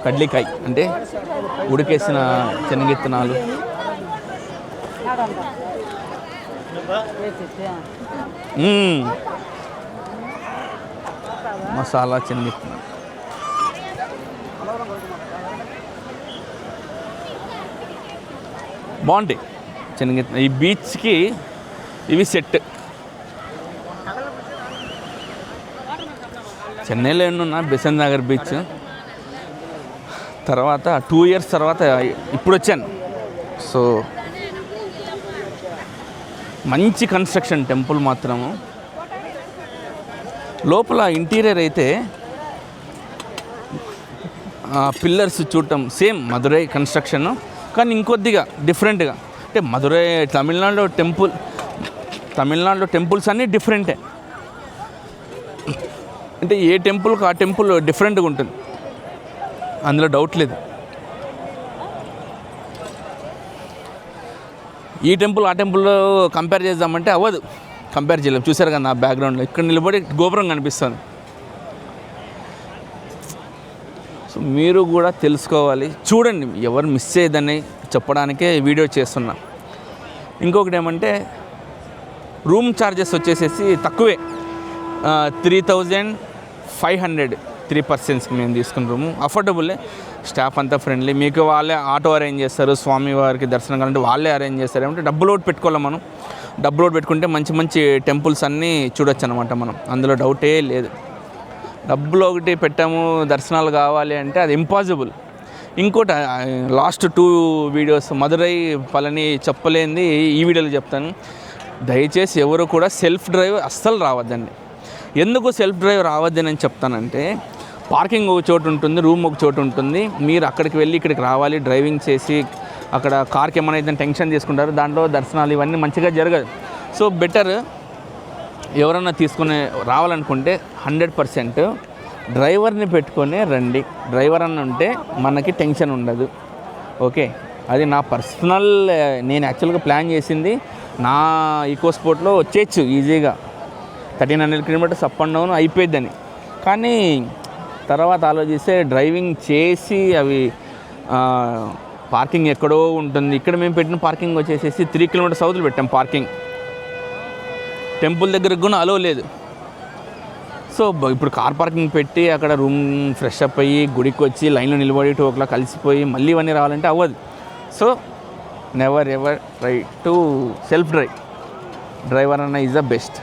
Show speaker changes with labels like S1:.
S1: కడ్లికాయ అంటే ఉడికేసిన శనగిత్తనాలు, మసాలా శనగిత్తనాలు బాగుంటాయి. శనగిత్తనాలు ఈ బీచ్కి ఇవి సెట్. చెన్నైలో ఎన్నున్నా బెసెంట్ నగర్ బీచ్ తర్వాత 2 years తర్వాత ఇప్పుడు వచ్చాను. సో మంచి కన్స్ట్రక్షన్ టెంపుల్ మాత్రము. లోపల ఇంటీరియర్ అయితే పిల్లర్స్ చూడటం సేమ్ మదురై కన్స్ట్రక్షన్, కానీ ఇంకొద్దిగా డిఫరెంట్గా. అంటే మదురై తమిళనాడులో టెంపుల్స్ అన్నీ డిఫరెంటే. అంటే ఏ టెంపుల్కి ఆ టెంపుల్ డిఫరెంట్గా ఉంటుంది, అందులో డౌట్ లేదు. ఈ టెంపుల్ ఆ టెంపుల్లో కంపేర్ చేద్దామంటే అవ్వదు, కంపేర్ చేయలేము. చూసారు కదా నా బ్యాక్గ్రౌండ్లో ఇక్కడ నిలబడి గోపురం కనిపిస్తుంది. సో మీరు కూడా తెలుసుకోవాలి, చూడండి, ఎవరు మిస్ చేయదని చెప్పడానికే వీడియో చేస్తున్నా. ఇంకొకటి ఏమంటే రూమ్ ఛార్జెస్ వచ్చేసేసి తక్కువే, 3500 3 personsకి మేము తీసుకున్న రూము. అఫోర్డబుల్లే, స్టాఫ్ అంతా ఫ్రెండ్లీ. మీకు వాళ్ళే ఆటో అరేంజ్ చేస్తారు, స్వామివారికి దర్శనం కావాలంటే వాళ్ళే అరేంజ్ చేస్తారు. ఏమంటే డబ్బులు ఒకటి పెట్టుకోవాలి మనం. డబ్బులు ఒకటి పెట్టుకుంటే మంచి మంచి టెంపుల్స్ అన్నీ చూడొచ్చు అనమాట మనం, అందులో డౌటే లేదు. డబ్బులు ఒకటి పెట్టాము దర్శనాలు కావాలి అంటే అది ఇంపాసిబుల్. ఇంకోటి లాస్ట్ 2 వీడియోస్ మదురై పళని చెప్పలేనిది ఈ వీడియోలో చెప్తాను. దయచేసి ఎవరు కూడా సెల్ఫ్ డ్రైవ్ అస్సలు రావద్దండి. ఎందుకు సెల్ఫ్ డ్రైవ్ రావద్దని నేను చెప్తానంటే, పార్కింగ్ ఒక చోటు ఉంటుంది, రూమ్ ఒక చోటు ఉంటుంది. మీరు అక్కడికి వెళ్ళి ఇక్కడికి రావాలి, డ్రైవింగ్ చేసి అక్కడ కార్కి ఏమైనా టెన్షన్ తీసుకుంటారు, దాంట్లో దర్శనాలు ఇవన్నీ మంచిగా జరగదు. సో బెటర్ ఎవరన్నా తీసుకుని రావాలనుకుంటే 100% డ్రైవర్ని పెట్టుకొని రండి. డ్రైవర్ అన్న ఉంటే మనకి టెన్షన్ ఉండదు. ఓకే, అది నా పర్సనల్. నేను యాక్చువల్గా ప్లాన్ చేసింది నా ఈకో స్పోర్ట్లో వచ్చేయచ్చు ఈజీగా 1300 kilometers అప్ అండ్ డౌన్ అయిపోయిద్దని. కానీ తర్వాత ఆలోచిస్తే డ్రైవింగ్ చేసి అవి పార్కింగ్ ఎక్కడో ఉంటుంది. ఇక్కడ మేము పెట్టిన పార్కింగ్ వచ్చేసేసి 3 kilometers అవతల పెట్టాం పార్కింగ్. టెంపుల్ దగ్గరకు కూడా అలో లేదు. సో ఇప్పుడు కార్ పార్కింగ్ పెట్టి అక్కడ రూమ్ ఫ్రెష్ అప్ అయ్యి గుడికి వచ్చి లైన్లో నిలబడి 2 o'clock కలిసిపోయి మళ్ళీ ఇవన్నీ రావాలంటే అవ్వదు. So never ever try to self drive. Driver అన్న ఈజ్ ద బెస్ట్.